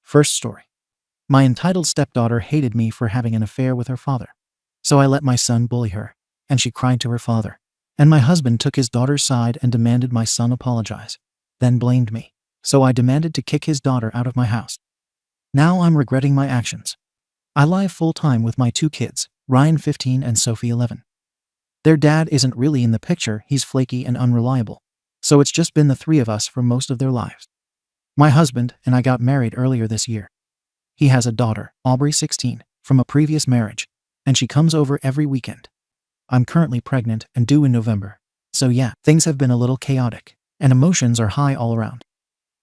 First story. My entitled stepdaughter hated me for having an affair with her father. So I let my son bully her, and she cried to her father. And my husband took his daughter's side and demanded my son apologize, then blamed me. So I demanded to kick his daughter out of my house. Now I'm regretting my actions. I live full-time with my 2 kids, Ryan 15 and Sophie 11. Their dad isn't really in the picture, he's flaky and unreliable. So it's just been the 3 of us for most of their lives. My husband and I got married earlier this year. He has a daughter, Aubrey 16, from a previous marriage, and she comes over every weekend. I'm currently pregnant and due in November. So yeah, things have been a little chaotic, and emotions are high all around.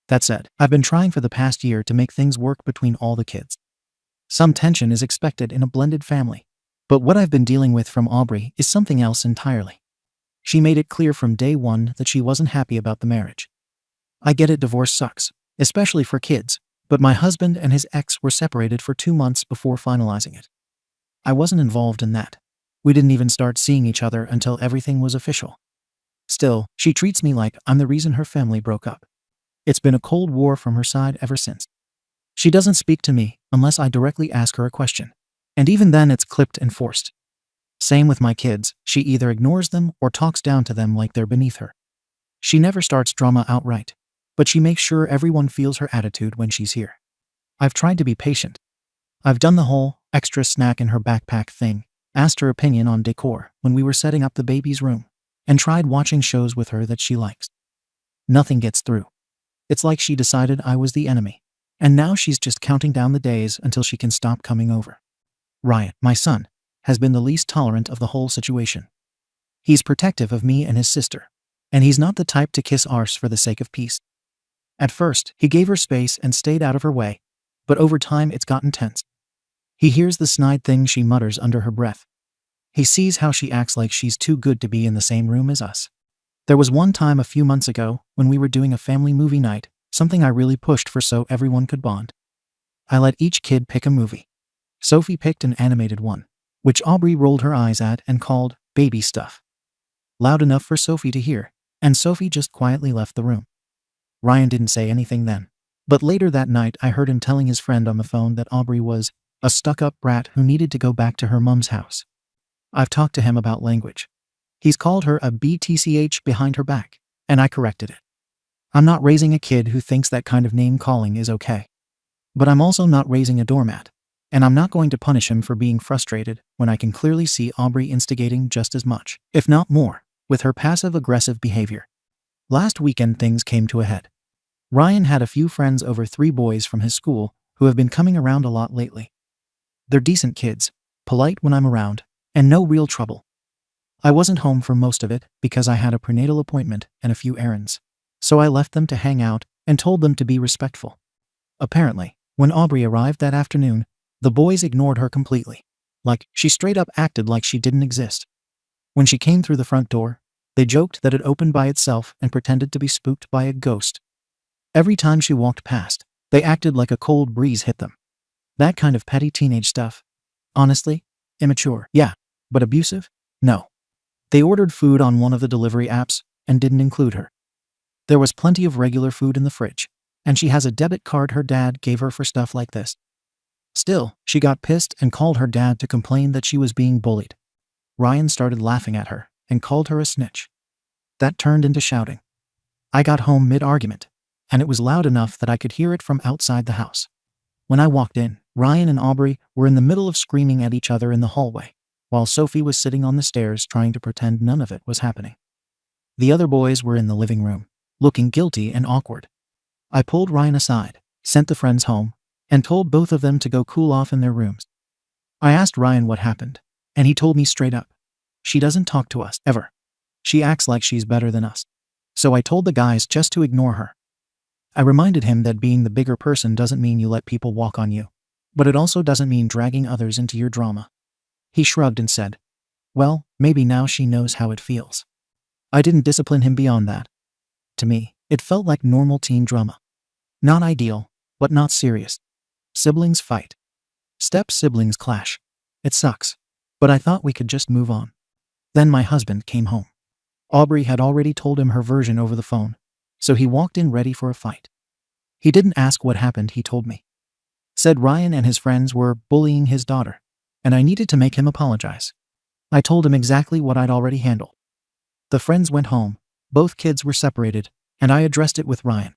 That said, I've been trying for the past year to make things work between all the kids. Some tension is expected in a blended family. But what I've been dealing with from Aubrey is something else entirely. She made it clear from day one that she wasn't happy about the marriage. I get it, divorce sucks, especially for kids, but my husband and his ex were separated for 2 months before finalizing it. I wasn't involved in that. We didn't even start seeing each other until everything was official. Still, she treats me like I'm the reason her family broke up. It's been a cold war from her side ever since. She doesn't speak to me unless I directly ask her a question. And even then it's clipped and forced. Same with my kids, she either ignores them or talks down to them like they're beneath her. She never starts drama outright, but she makes sure everyone feels her attitude when she's here. I've tried to be patient. I've done the whole extra snack in her backpack thing, asked her opinion on decor when we were setting up the baby's room, and tried watching shows with her that she likes. Nothing gets through. It's like she decided I was the enemy, and now she's just counting down the days until she can stop coming over. Ryan, my son, has been the least tolerant of the whole situation. He's protective of me and his sister, and he's not the type to kiss arse for the sake of peace. At first, he gave her space and stayed out of her way, but over time it's gotten tense. He hears the snide things she mutters under her breath. He sees how she acts like she's too good to be in the same room as us. There was one time a few months ago when we were doing a family movie night, something I really pushed for so everyone could bond. I let each kid pick a movie. Sophie picked an animated one, which Aubrey rolled her eyes at and called baby stuff. Loud enough for Sophie to hear, and Sophie just quietly left the room. Ryan didn't say anything then, but later that night I heard him telling his friend on the phone that Aubrey was a stuck-up brat who needed to go back to her mom's house. I've talked to him about language. He's called her a BTCH behind her back, and I corrected it. I'm not raising a kid who thinks that kind of name-calling is okay. But I'm also not raising a doormat, and I'm not going to punish him for being frustrated when I can clearly see Aubrey instigating just as much, if not more, with her passive-aggressive behavior. Last weekend things came to a head. Ryan had a few friends over, 3 boys from his school who have been coming around a lot lately. They're decent kids, polite when I'm around, and no real trouble. I wasn't home for most of it because I had a prenatal appointment and a few errands, so I left them to hang out and told them to be respectful. Apparently, when Aubrey arrived that afternoon, the boys ignored her completely. Like, she straight up acted like she didn't exist. When she came through the front door, they joked that it opened by itself and pretended to be spooked by a ghost. Every time she walked past, they acted like a cold breeze hit them. That kind of petty teenage stuff. Honestly, immature, yeah, but abusive? No. They ordered food on one of the delivery apps and didn't include her. There was plenty of regular food in the fridge, and she has a debit card her dad gave her for stuff like this. Still, she got pissed and called her dad to complain that she was being bullied. Ryan started laughing at her and called her a snitch. That turned into shouting. I got home mid-argument, and it was loud enough that I could hear it from outside the house. When I walked in, Ryan and Aubrey were in the middle of screaming at each other in the hallway, while Sophie was sitting on the stairs trying to pretend none of it was happening. The other boys were in the living room, looking guilty and awkward. I pulled Ryan aside, sent the friends home, and told both of them to go cool off in their rooms. I asked Ryan what happened, and he told me straight up. She doesn't talk to us, ever. She acts like she's better than us. So I told the guys just to ignore her. I reminded him that being the bigger person doesn't mean you let people walk on you, but it also doesn't mean dragging others into your drama. He shrugged and said, well, maybe now she knows how it feels. I didn't discipline him beyond that. To me, it felt like normal teen drama. Not ideal, but not serious. Siblings fight. Step-siblings clash. It sucks, but I thought we could just move on. Then my husband came home. Aubrey had already told him her version over the phone, so he walked in ready for a fight. He didn't ask what happened, he told me. Said Ryan and his friends were bullying his daughter, and I needed to make him apologize. I told him exactly what I'd already handled. The friends went home, both kids were separated, and I addressed it with Ryan.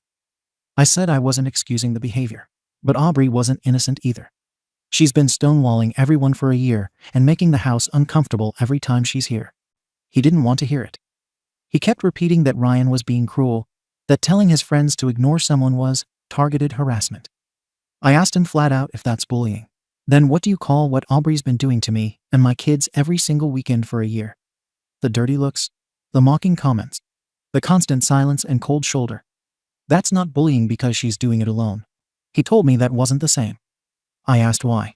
I said I wasn't excusing the behavior, but Aubrey wasn't innocent either. She's been stonewalling everyone for a year and making the house uncomfortable every time she's here. He didn't want to hear it. He kept repeating that Ryan was being cruel, that telling his friends to ignore someone was targeted harassment. I asked him flat out if that's bullying. Then what do you call what Aubrey's been doing to me and my kids every single weekend for a year? The dirty looks, the mocking comments, the constant silence and cold shoulder. That's not bullying because she's doing it alone. He told me that wasn't the same. I asked why.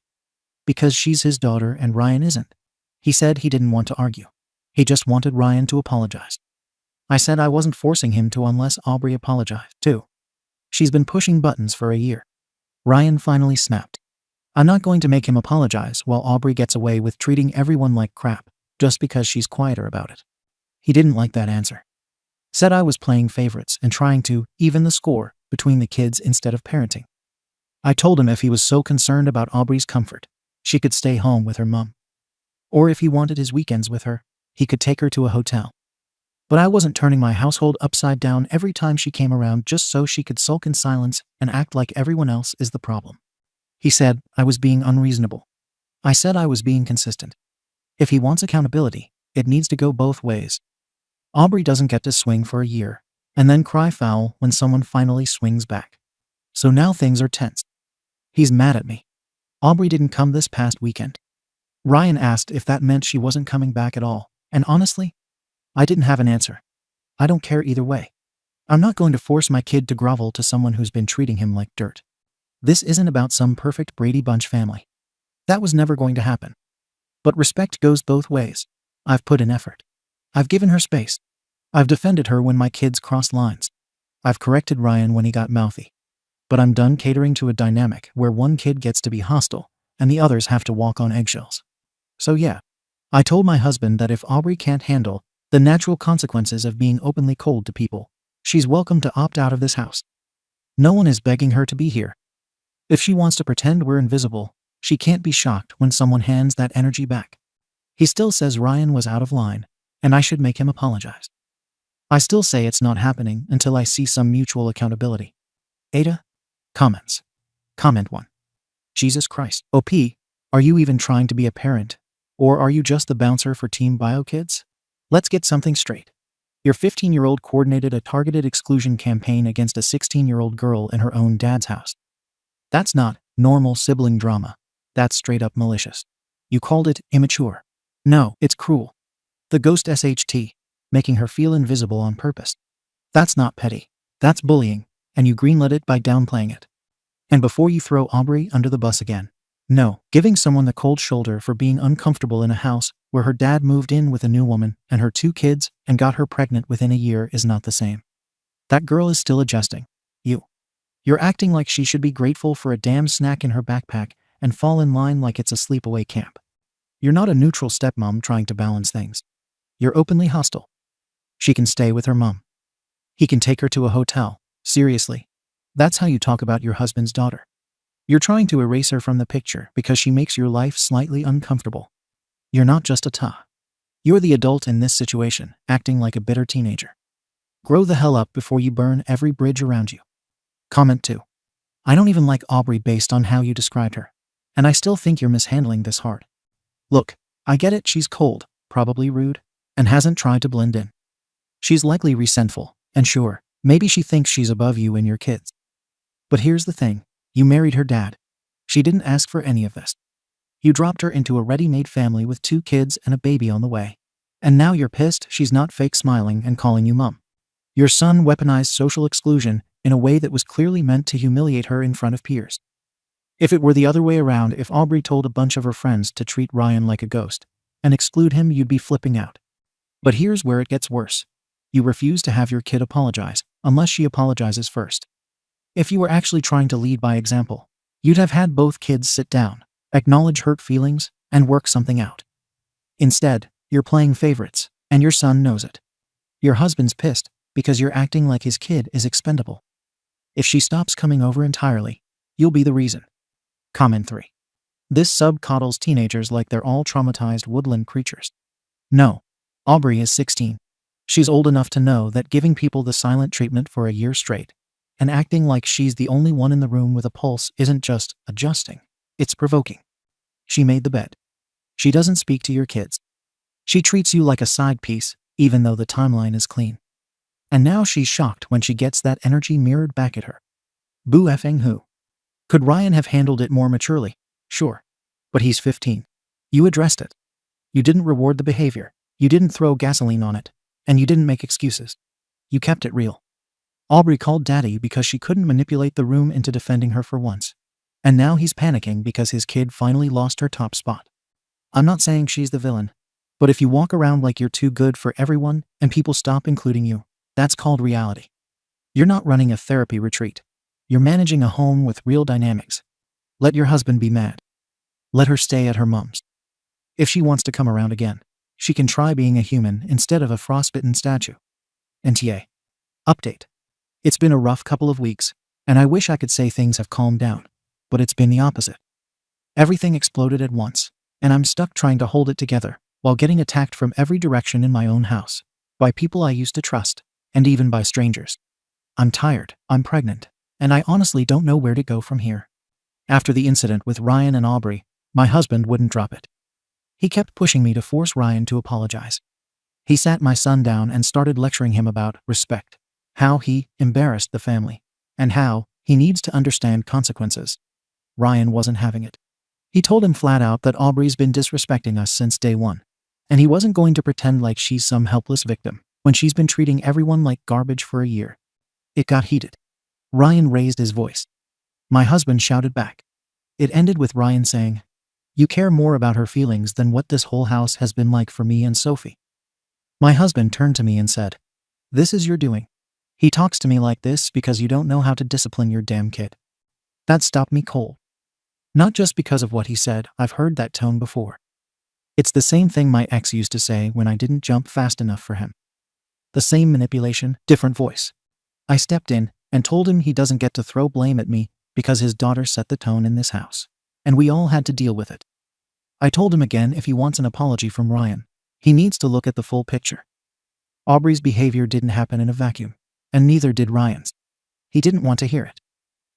Because she's his daughter and Ryan isn't. He said he didn't want to argue. He just wanted Ryan to apologize. I said I wasn't forcing him to unless Aubrey apologized too. She's been pushing buttons for a year. Ryan finally snapped. I'm not going to make him apologize while Aubrey gets away with treating everyone like crap just because she's quieter about it. He didn't like that answer. Said I was playing favorites and trying to even the score between the kids instead of parenting. I told him if he was so concerned about Aubrey's comfort, she could stay home with her mom. Or if he wanted his weekends with her, he could take her to a hotel. But I wasn't turning my household upside down every time she came around just so she could sulk in silence and act like everyone else is the problem. He said I was being unreasonable. I said I was being consistent. If he wants accountability, it needs to go both ways. Aubrey doesn't get to swing for a year and then cry foul when someone finally swings back. So now things are tense. He's mad at me. Aubrey didn't come this past weekend. Ryan asked if that meant she wasn't coming back at all, and honestly, I didn't have an answer. I don't care either way. I'm not going to force my kid to grovel to someone who's been treating him like dirt. This isn't about some perfect Brady Bunch family. That was never going to happen. But respect goes both ways. I've put in effort. I've given her space. I've defended her when my kids crossed lines. I've corrected Ryan when he got mouthy. But I'm done catering to a dynamic where one kid gets to be hostile and the others have to walk on eggshells. So yeah, I told my husband that if Aubrey can't handle the natural consequences of being openly cold to people, she's welcome to opt out of this house. No one is begging her to be here. If she wants to pretend we're invisible, she can't be shocked when someone hands that energy back. He still says Ryan was out of line, and I should make him apologize. I still say it's not happening until I see some mutual accountability. Aita? Comments. Comment 1. Jesus Christ. OP, are you even trying to be a parent? Or are you just the bouncer for Team Bio Kids? Let's get something straight. Your 15-year-old coordinated a targeted exclusion campaign against a 16-year-old girl in her own dad's house. That's not normal sibling drama. That's straight up malicious. You called it immature. No, it's cruel. The ghost SHT, making her feel invisible on purpose. That's not petty. That's bullying, and you greenlit it by downplaying it. And before you throw Aubrey under the bus again, no, giving someone the cold shoulder for being uncomfortable in a house where her dad moved in with a new woman and her 2 kids and got her pregnant within a year is not the same. That girl is still adjusting. You're acting like she should be grateful for a damn snack in her backpack and fall in line like it's a sleepaway camp. You're not a neutral stepmom trying to balance things. You're openly hostile. She can stay with her mom. He can take her to a hotel. Seriously. That's how you talk about your husband's daughter. You're trying to erase her from the picture because she makes your life slightly uncomfortable. You're not just a ta. You're the adult in this situation, acting like a bitter teenager. Grow the hell up before you burn every bridge around you. Comment 2. I don't even like Aubrey based on how you described her. And I still think you're mishandling this hard. Look, I get it, she's cold, probably rude, and hasn't tried to blend in. She's likely resentful, and sure, maybe she thinks she's above you and your kids. But here's the thing, you married her dad. She didn't ask for any of this. You dropped her into a ready-made family with 2 kids and a baby on the way. And now you're pissed she's not fake smiling and calling you mom. Your son weaponized social exclusion in a way that was clearly meant to humiliate her in front of peers. If it were the other way around, if Aubrey told a bunch of her friends to treat Ryan like a ghost and exclude him, you'd be flipping out. But here's where it gets worse. You refuse to have your kid apologize unless she apologizes first. If you were actually trying to lead by example, you'd have had both kids sit down, acknowledge hurt feelings, and work something out. Instead, you're playing favorites, and your son knows it. Your husband's pissed because you're acting like his kid is expendable. If she stops coming over entirely, you'll be the reason. Comment 3. This sub coddles teenagers like they're all traumatized woodland creatures. No. Aubrey is 16. She's old enough to know that giving people the silent treatment for a year straight and acting like she's the only one in the room with a pulse isn't just adjusting, it's provoking. She made the bed. She doesn't speak to your kids. She treats you like a side piece, even though the timeline is clean. And now she's shocked when she gets that energy mirrored back at her. Boo effing who? Could Ryan have handled it more maturely? Sure. But he's 15. You addressed it. You didn't reward the behavior. You didn't throw gasoline on it. And you didn't make excuses. You kept it real. Aubrey called Daddy because she couldn't manipulate the room into defending her for once. And now he's panicking because his kid finally lost her top spot. I'm not saying she's the villain, but if you walk around like you're too good for everyone and people stop including you, that's called reality. You're not running a therapy retreat. You're managing a home with real dynamics. Let your husband be mad. Let her stay at her mom's. If she wants to come around again, she can try being a human instead of a frostbitten statue. NTA. Update. It's been a rough couple of weeks, and I wish I could say things have calmed down, but it's been the opposite. Everything exploded at once, and I'm stuck trying to hold it together while getting attacked from every direction in my own house, by people I used to trust, and even by strangers. I'm tired, I'm pregnant, and I honestly don't know where to go from here. After the incident with Ryan and Aubrey, my husband wouldn't drop it. He kept pushing me to force Ryan to apologize. He sat my son down and started lecturing him about respect, how he embarrassed the family, and how he needs to understand consequences. Ryan wasn't having it. He told him flat out that Aubrey's been disrespecting us since day one, and he wasn't going to pretend like she's some helpless victim when she's been treating everyone like garbage for a year. It got heated. Ryan raised his voice. My husband shouted back. It ended with Ryan saying, "You care more about her feelings than what this whole house has been like for me and Sophie." My husband turned to me and said, "This is your doing. He talks to me like this because you don't know how to discipline your damn kid." That stopped me cold. Not just because of what he said, I've heard that tone before. It's the same thing my ex used to say when I didn't jump fast enough for him. The same manipulation, different voice. I stepped in and told him he doesn't get to throw blame at me because his daughter set the tone in this house, and we all had to deal with it. I told him again if he wants an apology from Ryan, he needs to look at the full picture. Aubrey's behavior didn't happen in a vacuum, and neither did Ryan's. He didn't want to hear it.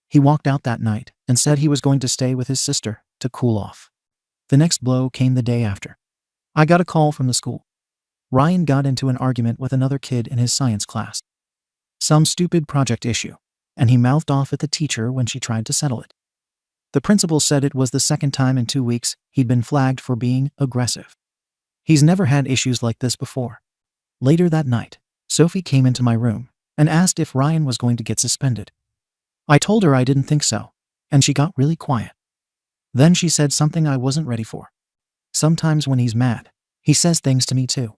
He walked out that night and said he was going to stay with his sister to cool off. The next blow came the day after. I got a call from the school. Ryan got into an argument with another kid in his science class. Some stupid project issue, and he mouthed off at the teacher when she tried to settle it. The principal said it was the second time in 2 weeks he'd been flagged for being aggressive. He's never had issues like this before. Later that night, Sophie came into my room and asked if Ryan was going to get suspended. I told her I didn't think so, and she got really quiet. Then she said something I wasn't ready for. Sometimes when he's mad, he says things to me too,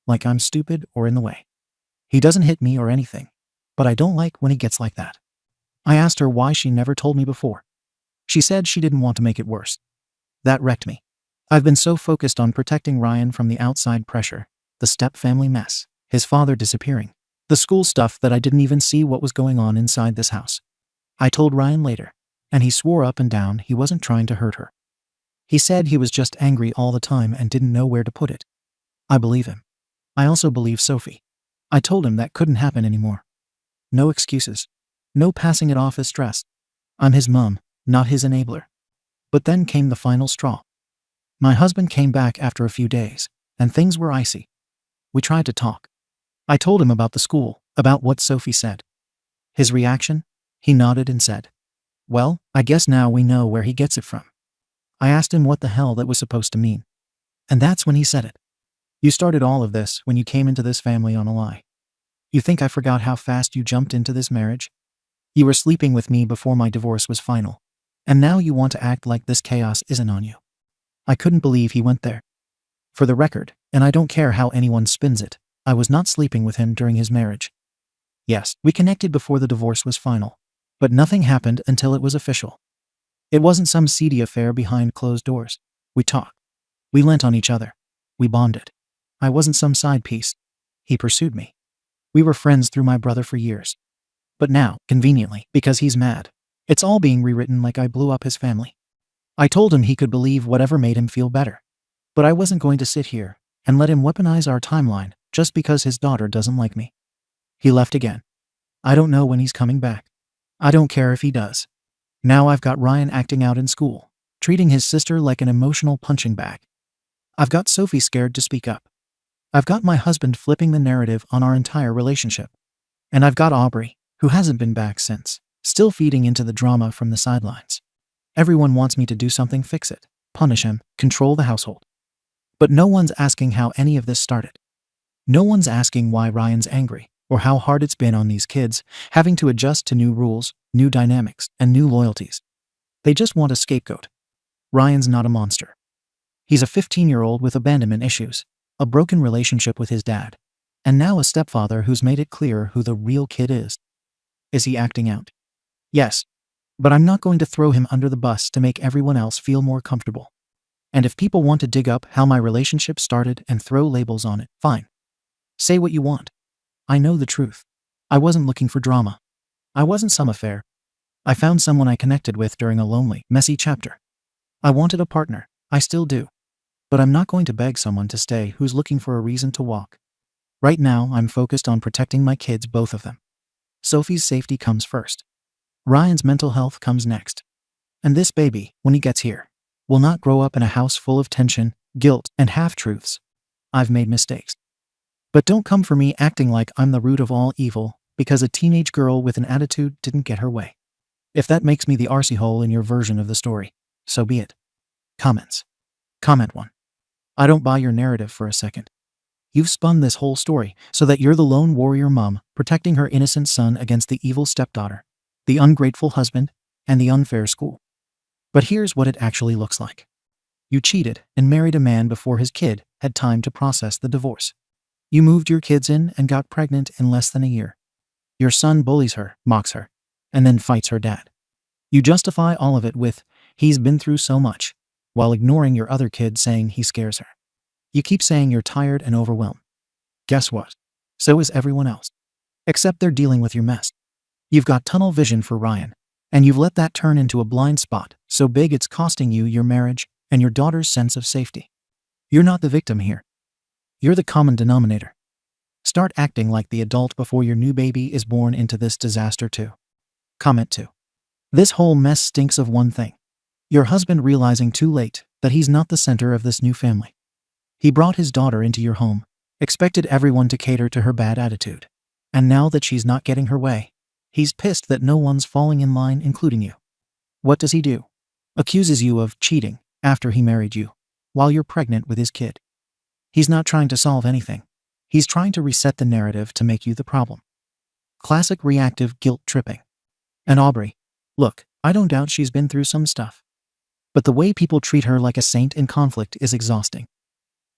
like I'm stupid or in the way. He doesn't hit me or anything, but I don't like when he gets like that. I asked her why she never told me before. She said she didn't want to make it worse. That wrecked me. I've been so focused on protecting Ryan from the outside pressure, the step-family mess, his father disappearing, the school stuff, that I didn't even see what was going on inside this house. I told Ryan later, and he swore up and down he wasn't trying to hurt her. He said he was just angry all the time and didn't know where to put it. I believe him. I also believe Sophie. I told him that couldn't happen anymore. No excuses. No passing it off as stress. I'm his mom, not his enabler. But then came the final straw. My husband came back after a few days, and things were icy. We tried to talk. I told him about the school, about what Sophie said. His reaction? He nodded and said, "Well, I guess now we know where he gets it from." I asked him what the hell that was supposed to mean. And that's when he said it. "You started all of this when you came into this family on a lie. You think I forgot how fast you jumped into this marriage? You were sleeping with me before my divorce was final, and now you want to act like this chaos isn't on you." I couldn't believe he went there. For the record, and I don't care how anyone spins it, I was not sleeping with him during his marriage. Yes, we connected before the divorce was final, but nothing happened until it was official. It wasn't some seedy affair behind closed doors. We talked. We lent on each other. We bonded. I wasn't some side piece. He pursued me. We were friends through my brother for years. But now, conveniently, because he's mad, it's all being rewritten like I blew up his family. I told him he could believe whatever made him feel better. But I wasn't going to sit here and let him weaponize our timeline just because his daughter doesn't like me. He left again. I don't know when he's coming back. I don't care if he does. Now I've got Ryan acting out in school, treating his sister like an emotional punching bag. I've got Sophie scared to speak up. I've got my husband flipping the narrative on our entire relationship. And I've got Aubrey, who hasn't been back since, still feeding into the drama from the sidelines. Everyone wants me to do something, fix it, punish him, control the household. But no one's asking how any of this started. No one's asking why Ryan's angry, or how hard it's been on these kids, having to adjust to new rules, new dynamics, and new loyalties. They just want a scapegoat. Ryan's not a monster. He's a 15-year-old with abandonment issues, a broken relationship with his dad, and now a stepfather who's made it clear who the real kid is. Is he acting out? Yes. But I'm not going to throw him under the bus to make everyone else feel more comfortable. And if people want to dig up how my relationship started and throw labels on it, fine. Say what you want. I know the truth. I wasn't looking for drama. I wasn't some affair. I found someone I connected with during a lonely, messy chapter. I wanted a partner. I still do. But I'm not going to beg someone to stay who's looking for a reason to walk. Right now, I'm focused on protecting my kids, both of them. Sophie's safety comes first. Ryan's mental health comes next. And this baby, when he gets here, will not grow up in a house full of tension, guilt, and half-truths. I've made mistakes. But don't come for me acting like I'm the root of all evil because a teenage girl with an attitude didn't get her way. If that makes me the arsehole in your version of the story, so be it. Comments. Comment 1. I don't buy your narrative for a second. You've spun this whole story so that you're the lone warrior mom protecting her innocent son against the evil stepdaughter, the ungrateful husband, and the unfair school. But here's what it actually looks like. You cheated and married a man before his kid had time to process the divorce. You moved your kids in and got pregnant in less than a year. Your son bullies her, mocks her, and then fights her dad. You justify all of it with, he's been through so much, while ignoring your other kid saying he scares her. You keep saying you're tired and overwhelmed. Guess what? So is everyone else. Except they're dealing with your mess. You've got tunnel vision for Ryan, and you've let that turn into a blind spot so big it's costing you your marriage and your daughter's sense of safety. You're not the victim here. You're the common denominator. Start acting like the adult before your new baby is born into this disaster too. Comment 2. This whole mess stinks of one thing. Your husband realizing too late that he's not the center of this new family. He brought his daughter into your home, expected everyone to cater to her bad attitude. And now that she's not getting her way, he's pissed that no one's falling in line, including you. What does he do? Accuses you of cheating after he married you, while you're pregnant with his kid. He's not trying to solve anything. He's trying to reset the narrative to make you the problem. Classic reactive guilt tripping. And Aubrey, look, I don't doubt she's been through some stuff. But the way people treat her like a saint in conflict is exhausting.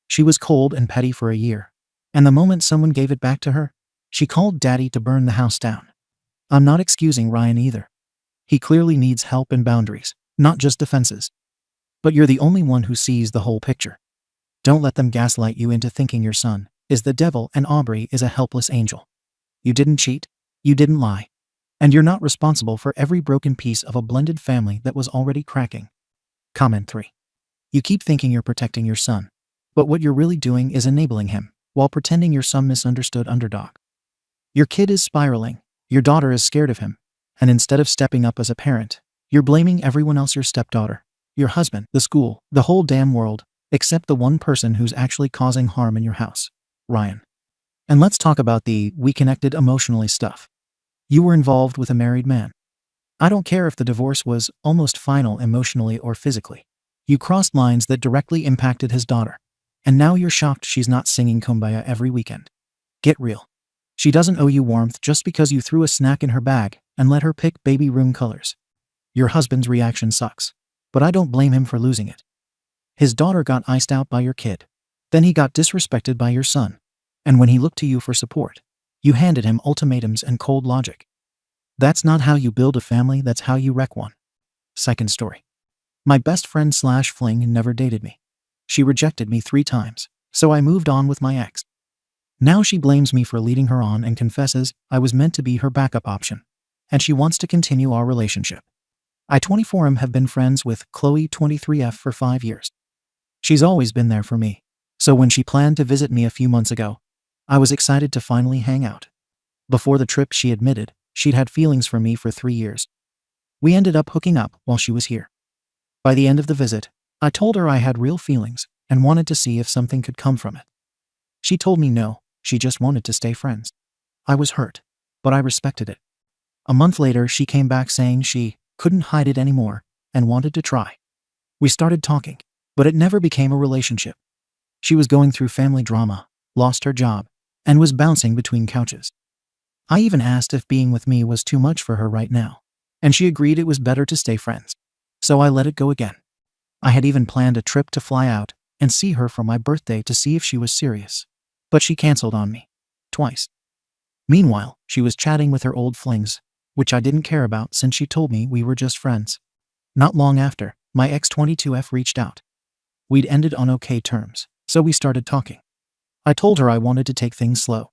She was cold and petty for a year, and the moment someone gave it back to her, she called daddy to burn the house down. I'm not excusing Ryan either. He clearly needs help and boundaries, not just defenses. But you're the only one who sees the whole picture. Don't let them gaslight you into thinking your son is the devil and Aubrey is a helpless angel. You didn't cheat, you didn't lie, and you're not responsible for every broken piece of a blended family that was already cracking. Comment 3. You keep thinking you're protecting your son, but what you're really doing is enabling him, while pretending you're some misunderstood underdog. Your kid is spiraling, your daughter is scared of him, and instead of stepping up as a parent, you're blaming everyone else, your stepdaughter, your husband, the school, the whole damn world, except the one person who's actually causing harm in your house, Ryan. And let's talk about the "we connected emotionally" stuff. You were involved with a married man. I don't care if the divorce was almost final emotionally or physically. You crossed lines that directly impacted his daughter. And now you're shocked she's not singing Kumbaya every weekend. Get real. She doesn't owe you warmth just because you threw a snack in her bag and let her pick baby room colors. Your husband's reaction sucks, but I don't blame him for losing it. His daughter got iced out by your kid. Then he got disrespected by your son. And when he looked to you for support, you handed him ultimatums and cold logic. That's not how you build a family, that's how you wreck one. Second story. My best friend / fling never dated me. She rejected me 3 times, so I moved on with my ex. Now she blames me for leading her on and confesses I was meant to be her backup option, and she wants to continue our relationship. I-24M have been friends with Qley 23F for 5 years. She's always been there for me. So when she planned to visit me a few months ago, I was excited to finally hang out. Before the trip, she admitted she'd had feelings for me for 3 years. We ended up hooking up while she was here. By the end of the visit, I told her I had real feelings and wanted to see if something could come from it. She told me no, she just wanted to stay friends. I was hurt, but I respected it. A month later, she came back saying she couldn't hide it anymore and wanted to try. We started talking, but it never became a relationship. She was going through family drama, lost her job, and was bouncing between couches. I even asked if being with me was too much for her right now, and she agreed it was better to stay friends. So I let it go again. I had even planned a trip to fly out and see her for my birthday to see if she was serious, but she canceled on me. Twice. Meanwhile, she was chatting with her old flings, which I didn't care about since she told me we were just friends. Not long after, my ex-22F reached out. We'd ended on okay terms, so we started talking. I told her I wanted to take things slow.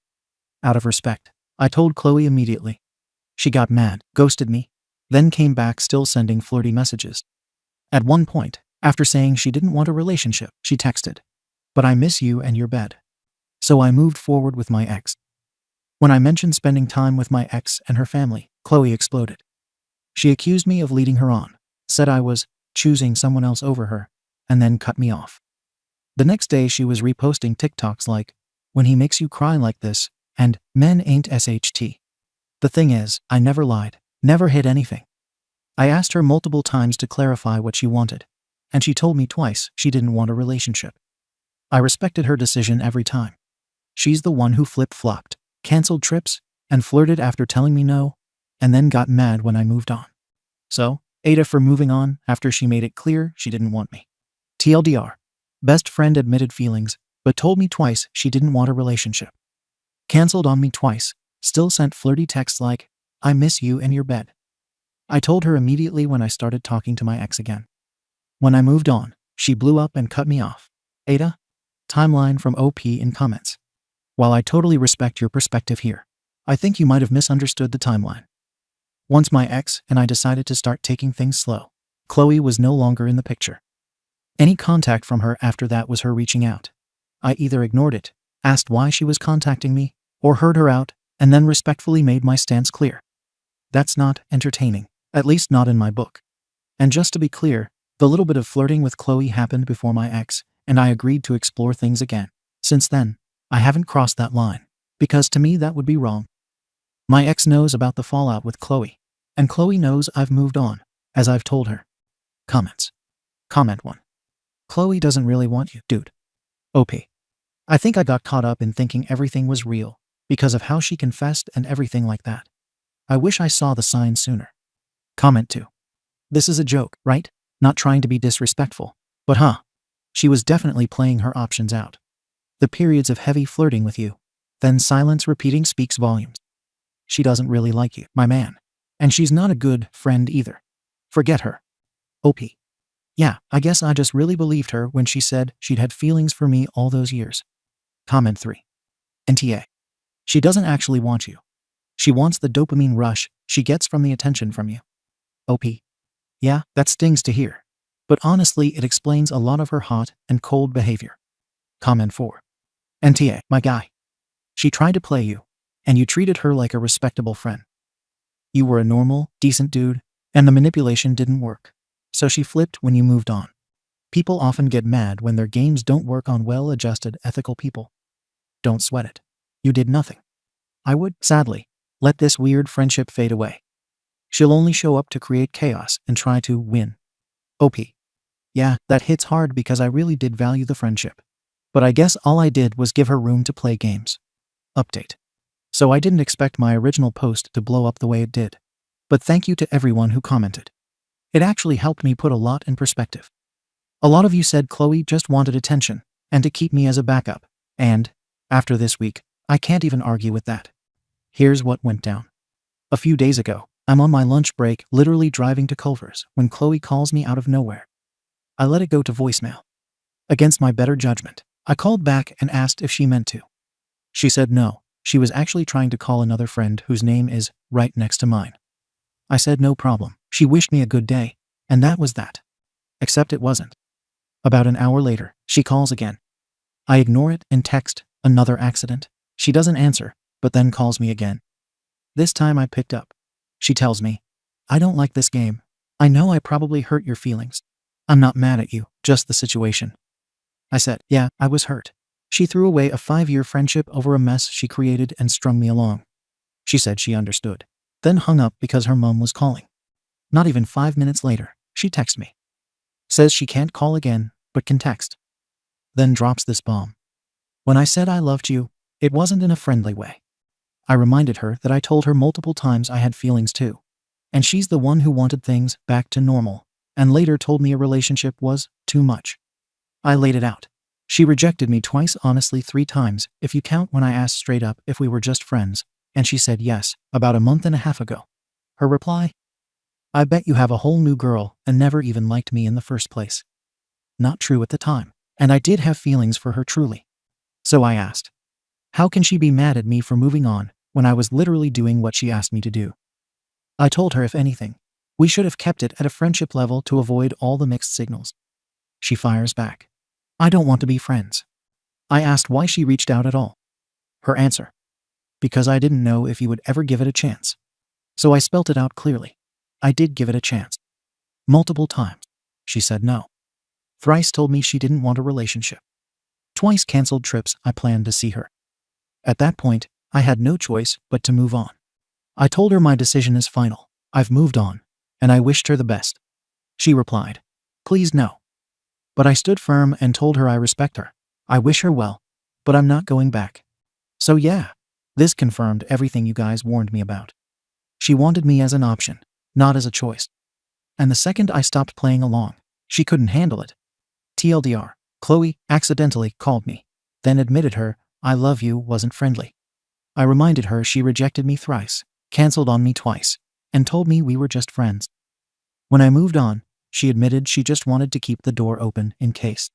Out of respect, I told Qley immediately. She got mad, ghosted me, then came back still sending flirty messages. At one point, after saying she didn't want a relationship, she texted, "But I miss you and your bed." So I moved forward with my ex. When I mentioned spending time with my ex and her family, Qley exploded. She accused me of leading her on, said I was choosing someone else over her, and then cut me off. The next day she was reposting TikToks like, "When he makes you cry like this," and "Men ain't SHT. The thing is, I never lied, never hid anything. I asked her multiple times to clarify what she wanted, and she told me twice she didn't want a relationship. I respected her decision every time. She's the one who flip-flopped, canceled trips, and flirted after telling me no, and then got mad when I moved on. So, aita for moving on after she made it clear she didn't want me. TLDR. Best friend admitted feelings, but told me twice she didn't want a relationship. Canceled on me twice, still sent flirty texts like, "I miss you and your bed." I told her immediately when I started talking to my ex again. When I moved on, she blew up and cut me off. Aita? Timeline from OP in comments. While I totally respect your perspective here, I think you might have misunderstood the timeline. Once my ex and I decided to start taking things slow, Qley was no longer in the picture. Any contact from her after that was her reaching out. I either ignored it, asked why she was contacting me, or heard her out, and then respectfully made my stance clear. That's not entertaining, at least not in my book. And just to be clear, the little bit of flirting with Qley happened before my ex, and I agreed to explore things again. Since then, I haven't crossed that line, because to me that would be wrong. My ex knows about the fallout with Qley, and Qley knows I've moved on, as I've told her. Comments. Comment 1. Qley doesn't really want you, dude. OP. I think I got caught up in thinking everything was real, because of how she confessed and everything like that. I wish I saw the signs sooner. Comment 2. This is a joke, right? Not trying to be disrespectful, but she was definitely playing her options out. The periods of heavy flirting with you, then silence repeating speaks volumes. She doesn't really like you, my man. And she's not a good friend either. Forget her. OP. Yeah, I guess I just really believed her when she said she'd had feelings for me all those years. Comment 3. NTA. She doesn't actually want you. She wants the dopamine rush she gets from the attention from you. OP. Yeah, that stings to hear. But honestly, it explains a lot of her hot and cold behavior. Comment 4. NTA, my guy. She tried to play you, and you treated her like a respectable friend. You were a normal, decent dude, and the manipulation didn't work. So she flipped when you moved on. People often get mad when their games don't work on well-adjusted, ethical people. Don't sweat it. You did nothing. I would, sadly, let this weird friendship fade away. She'll only show up to create chaos and try to win. OP. Yeah, that hits hard because I really did value the friendship. But I guess all I did was give her room to play games. Update. So I didn't expect my original post to blow up the way it did. But thank you to everyone who commented. It actually helped me put a lot in perspective. A lot of you said Qley just wanted attention, and to keep me as a backup, and, after this week, I can't even argue with that. Here's what went down. A few days ago, I'm on my lunch break literally driving to Culver's when Qley calls me out of nowhere. I let it go to voicemail. Against my better judgment, I called back and asked if she meant to. She said no, she was actually trying to call another friend whose name is right next to mine. I said no problem, She wished me a good day, and that was that. Except it wasn't. About an hour later, she calls again. I ignore it and text, "Another accident." She doesn't answer, but then calls me again. This time I picked up. She tells me, "I don't like this game. I know I probably hurt your feelings. I'm not mad at you, just the situation." I said, "Yeah, I was hurt." She threw away a 5-year friendship over a mess she created and strung me along. She said she understood, then hung up because her mom was calling. Not even 5 minutes later, she texts me. Says she can't call again, but can text. Then drops this bomb. When I said I loved you, it wasn't in a friendly way. I reminded her that I told her multiple times I had feelings too. And she's the one who wanted things back to normal, and later told me a relationship was too much. I laid it out. She rejected me twice, honestly 3 times, if you count when I asked straight up if we were just friends, and she said yes, about a month and a half ago. Her reply? "I bet you have a whole new girl and never even liked me in the first place." Not true at the time, and I did have feelings for her truly. So I asked, how can she be mad at me for moving on when I was literally doing what she asked me to do? I told her if anything, we should have kept it at a friendship level to avoid all the mixed signals. She fires back, "I don't want to be friends." I asked why she reached out at all. Her answer, "Because I didn't know if you would ever give it a chance." So I spelt it out clearly. I did give it a chance. Multiple times. She said no. Thrice told me she didn't want a relationship. Twice canceled trips I planned to see her. At that point, I had no choice but to move on. I told her my decision is final. I've moved on, and I wished her the best. She replied, "Please no." But I stood firm and told her I respect her. I wish her well, but I'm not going back. So yeah, this confirmed everything you guys warned me about. She wanted me as an option, not as a choice. And the second I stopped playing along, she couldn't handle it. TLDR, Qley accidentally called me, then admitted her "I love you" wasn't friendly. I reminded her she rejected me thrice, canceled on me twice, and told me we were just friends. When I moved on, she admitted she just wanted to keep the door open in case.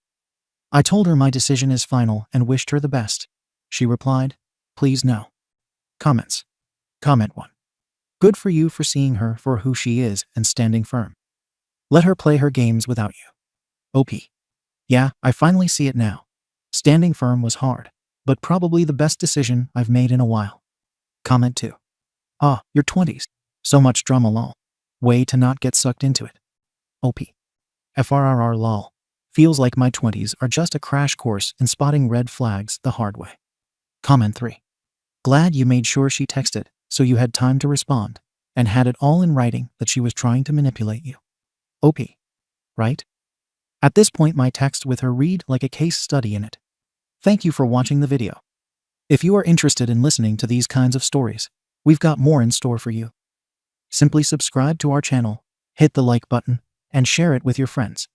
I told her my decision is final and wished her the best. She replied, "Please no." Comments. Comment 1. Good for you for seeing her for who she is and standing firm. Let her play her games without you. OP. Yeah, I finally see it now. Standing firm was hard, but probably the best decision I've made in a while. Comment 2. Your 20s. So much drama lol. Way to not get sucked into it. OP. FRRR lol. Feels like my 20s are just a crash course in spotting red flags the hard way. Comment 3. Glad you made sure she texted so you had time to respond and had it all in writing that she was trying to manipulate you. OP. Right? At this point my text with her read like a case study in it. Thank you for watching the video. If you are interested in listening to these kinds of stories, we've got more in store for you. Simply subscribe to our channel, hit the like button, and share it with your friends.